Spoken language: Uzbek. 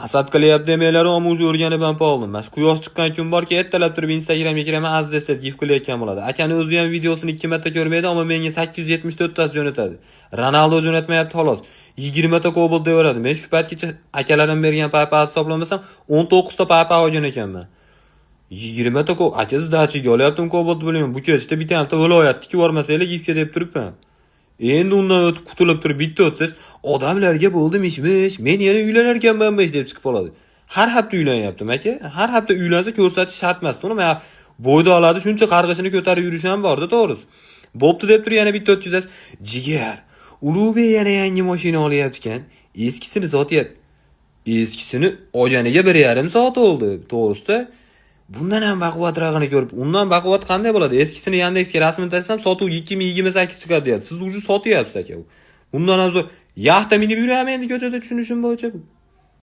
Hasad qilyapti demaylar, ammo o'zi o'rganib ham qoldim. Mana shu quyosh chiqqan kun borki, ertalab turib Instagramga kiraman, aziz gif qilayotgan bo'ladi. Akani o'zi ham videosini 2 marta ko'rmaydi, ammo menga 874 tasi jo'natadi. Ronaldo jo'natmayapti xolos. 20 ta kobalt deyoradi. Men shu paytgacha akalarim bergan paypa hisoblamasam 19 ta paypa olgan ekanman. 20 ta aka zdachiga olyaptim kobalt bilan. Bu kechda bitta ham viloyatniki bormasanglar gifga deb turibman. Endi undan o'tib qutulib turib bitta o'tsiz, odamlarga bo'ldim ishmish, men yana uylanar ekanmanmish deb chiqib qoladi. Har hafta uylanyaptim aka. Har hafta uylansa ko'rsatish shart emas. Uni men bo'yda oladi, shuncha qarg'ishini ko'tarib yurish ham bor-da, to'g'risi. Bo'pti deb turib yana bitta 400 jigar. Ulug'bek yana yangi mashina olyapti ekan. Eskisini sotyapti. Eskisini olganiga 1,5 soat oldi, to'g'risida. Bundan ham baquvvatrog'ini ko'rib, undan baquvvat qanday bo'ladi? Eskisini Yandexga rasmini tashlasam, sotuv 2028 chiqadi deyapti. Siz uje sotyapsiz aka. Bundan ham yaxta minib yuraman endi ko'chada tushunishim bo'yicha.